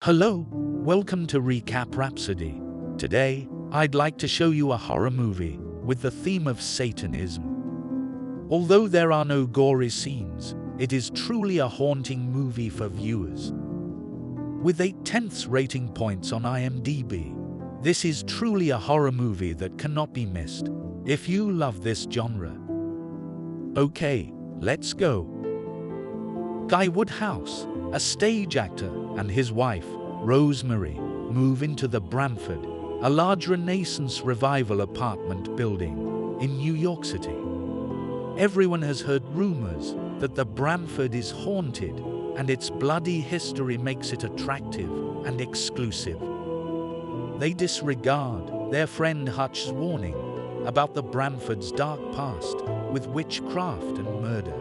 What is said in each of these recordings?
Hello, welcome to Recap Rhapsody. Today, I'd like to show you a horror movie with the theme of Satanism. Although there are no gory scenes, it is truly a haunting movie for viewers. With 8/10 rating points on IMDb, this is truly a horror movie that cannot be missed if you love this genre. Okay, let's go. Guy Woodhouse, a stage actor, and his wife, Rosemary, move into the Branford, a large Renaissance revival apartment building in New York City. Everyone has heard rumors that the Branford is haunted, and its bloody history makes it attractive and exclusive. They disregard their friend Hutch's warning about the Branford's dark past with witchcraft and murder.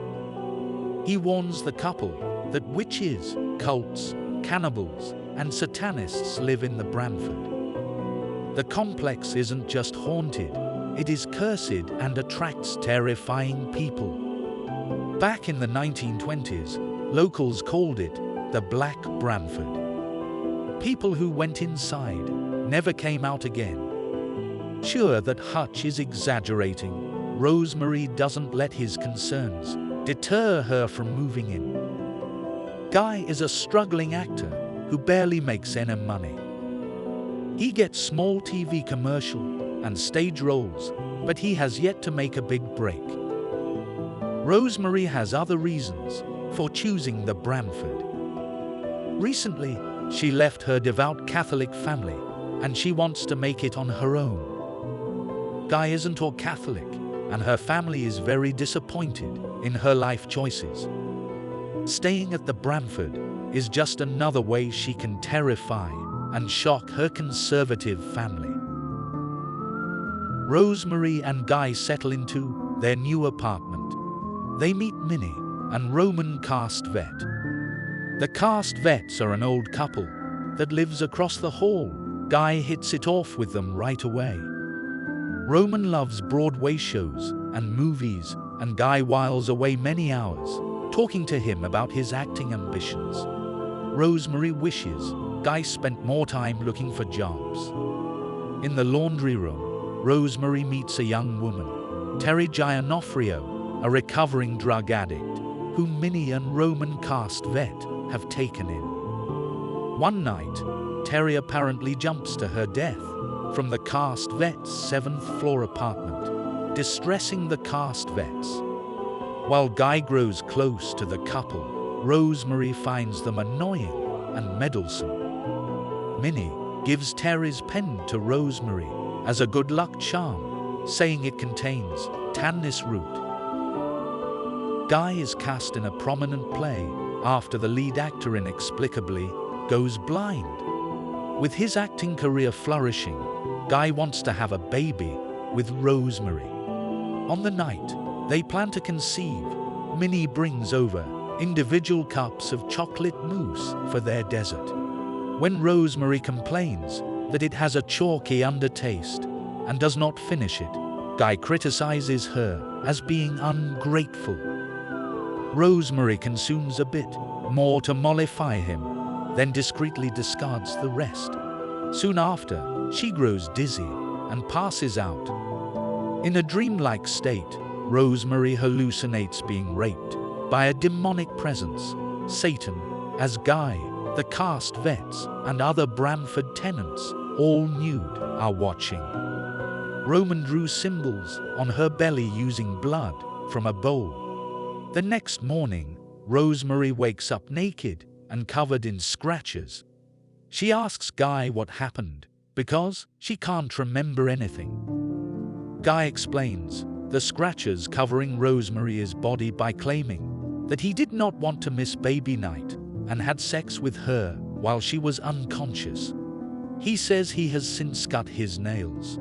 He warns the couple that witches, cults, cannibals, and Satanists live in the Branford. The complex isn't just haunted, it is cursed and attracts terrifying people. Back in the 1920s, locals called it the Black Branford. People who went inside never came out again. Sure that Hutch is exaggerating, Rosemary doesn't let his concerns deter her from moving in. Guy is a struggling actor who barely makes any money. He gets small TV commercial and stage roles, but he has yet to make a big break. Rosemary has other reasons for choosing the Branford. Recently, she left her devout Catholic family and she wants to make it on her own. Guy isn't all Catholic, and her family is very disappointed in her life choices. Staying at the Branford is just another way she can terrify and shock her conservative family. Rosemary and Guy settle into their new apartment. They meet Minnie, an Roman caste vet. The caste vets are an old couple that lives across the hall. Guy hits it off with them right away. Roman loves Broadway shows and movies, and Guy whiles away many hours talking to him about his acting ambitions. Rosemary wishes Guy spent more time looking for jobs. In the laundry room, Rosemary meets a young woman, Terry Gianofrio, a recovering drug addict, whom Minnie and Roman caste vet have taken in. One night, Terry apparently jumps to her death from the caste vet's 7th floor apartment, distressing the caste vets. While Guy grows close to the couple, Rosemary finds them annoying and meddlesome. Minnie gives Terry's pen to Rosemary as a good luck charm, saying it contains tannis root. Guy is cast in a prominent play after the lead actor inexplicably goes blind. With his acting career flourishing, Guy wants to have a baby with Rosemary. On the night they plan to conceive, Minnie brings over individual cups of chocolate mousse for their dessert. When Rosemary complains that it has a chalky undertaste and does not finish it, Guy criticizes her as being ungrateful. Rosemary consumes a bit more to mollify him, then discreetly discards the rest. Soon after, she grows dizzy and passes out. In a dreamlike state, Rosemary hallucinates being raped by a demonic presence, Satan, as Guy, the caste vets, and other Branford tenants, all nude, are watching. Roman drew symbols on her belly using blood from a bowl. The next morning, Rosemary wakes up naked and covered in scratches. She asks Guy what happened, because she can't remember anything. Guy explains the scratches covering Rosemary's body by claiming that he did not want to miss baby night and had sex with her while she was unconscious. He says he has since cut his nails.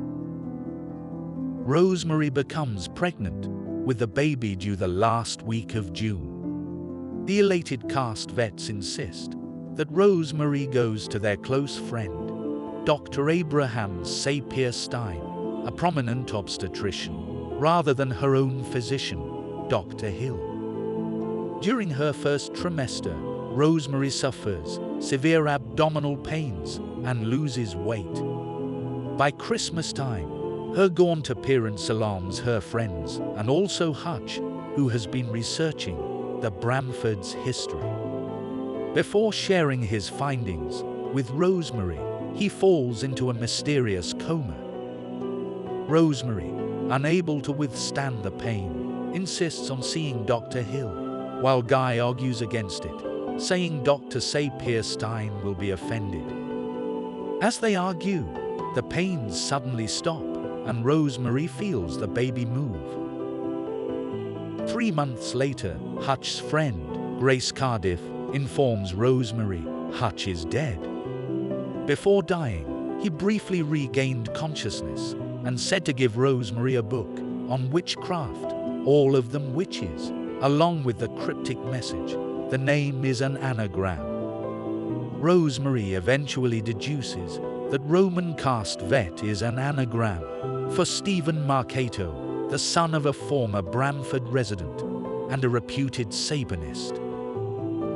Rosemary becomes pregnant with the baby due the last week of June. The elated caste vets insist that Rosemary goes to their close friend, Dr. Abraham Sapir-Stein, a prominent obstetrician, rather than her own physician, Dr. Hill. During her first trimester, Rosemary suffers severe abdominal pains, and loses weight. By Christmas time, her gaunt appearance alarms her friends and also Hutch, who has been researching the Bramfords' history. Before sharing his findings with Rosemary, he falls into a mysterious coma. Rosemary, unable to withstand the pain, insists on seeing Dr. Hill, while Guy argues against it, saying Dr. Sapir-Stein will be offended. As they argue, the pains suddenly stop, and Rosemary feels the baby move. 3 months later, Hutch's friend, Grace Cardiff, informs Rosemary Hutch is dead. Before dying, he briefly regained consciousness and said to give Rosemary a book on witchcraft, all of them witches, along with the cryptic message, the name is an anagram. Rosemary eventually deduces that Roman caste vet is an anagram for Stephen Marcato, the son of a former Bramford resident and a reputed Satanist.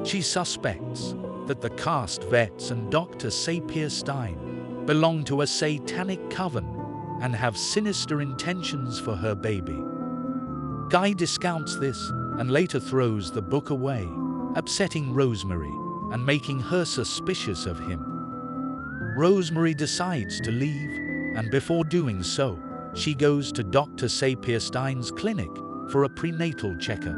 She suspects that the caste vets and Dr. Sapir-Stein belong to a satanic coven and have sinister intentions for her baby. Guy discounts this and later throws the book away, upsetting Rosemary and making her suspicious of him. Rosemary decides to leave, and before doing so, she goes to Dr. Sapir-Stein's clinic for a prenatal checkup.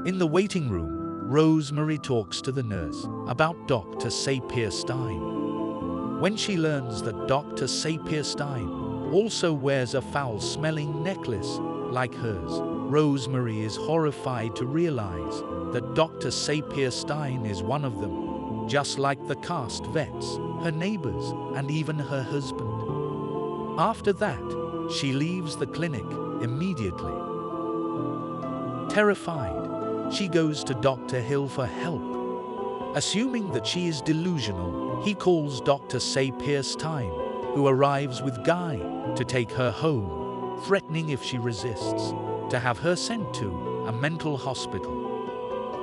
In the waiting room, Rosemary talks to the nurse about Dr. Sapir-Stein. When she learns that Dr. Sapir-Stein also wears a foul-smelling necklace like hers, Rosemary is horrified to realize that Dr. Sapir-Stein is one of them, just like the caste vets, her neighbors, and even her husband. After that, she leaves the clinic immediately. Terrified, she goes to Dr. Hill for help. Assuming that she is delusional, he calls Dr. Sapir-Stein, who arrives with Guy to take her home, threatening if she resists, to have her sent to a mental hospital.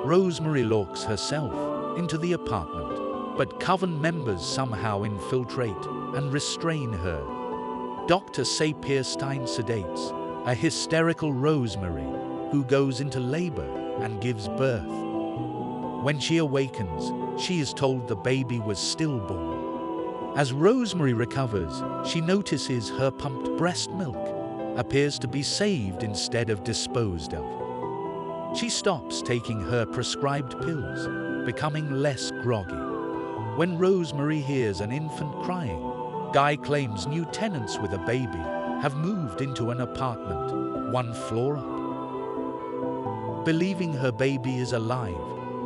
Rosemary locks herself into the apartment, but coven members somehow infiltrate and restrain her. Dr. Sapir-Stein sedates a hysterical Rosemary, who goes into labor and gives birth. When she awakens, she is told the baby was stillborn. As Rosemary recovers, she notices her pumped breast milk appears to be saved instead of disposed of. She stops taking her prescribed pills, becoming less groggy. When Rosemary hears an infant crying, Guy claims new tenants with a baby have moved into an apartment 1 floor up. Believing her baby is alive,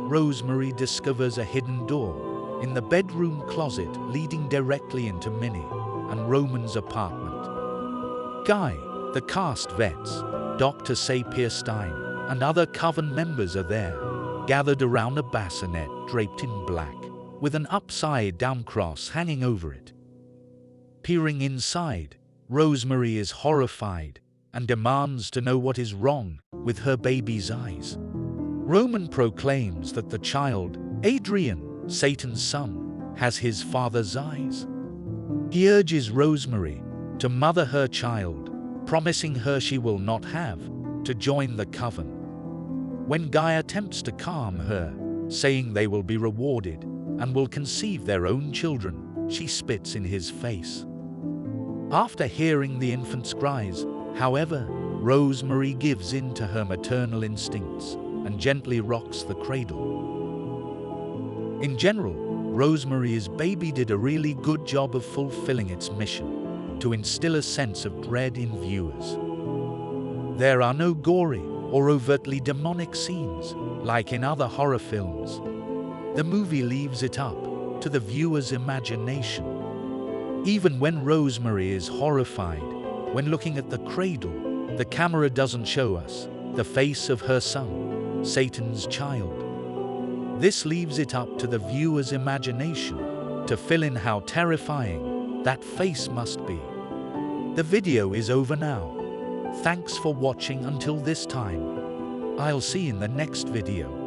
Rosemary discovers a hidden door in the bedroom closet leading directly into Minnie and Roman's apartment. Guy, the caste vets, Dr. Sapir-Stein, and other coven members are there, gathered around a bassinet draped in black, with an upside-down cross hanging over it. Peering inside, Rosemary is horrified and demands to know what is wrong with her baby's eyes. Roman proclaims that the child, Adrian, Satan's son, has his father's eyes. He urges Rosemary to mother her child, promising her she will not have to join the coven. When Guy attempts to calm her, saying they will be rewarded and will conceive their own children, she spits in his face. After hearing the infant's cries, however, Rosemary gives in to her maternal instincts and gently rocks the cradle. In general, Rosemary's Baby did a really good job of fulfilling its mission to instill a sense of dread in viewers. There are no gory or overtly demonic scenes like in other horror films. The movie leaves it up to the viewer's imagination. Even when Rosemary is horrified, when looking at the cradle, the camera doesn't show us the face of her son, Satan's child. This leaves it up to the viewer's imagination to fill in how terrifying that face must be. The video is over now. Thanks for watching until this time. I'll see you in the next video.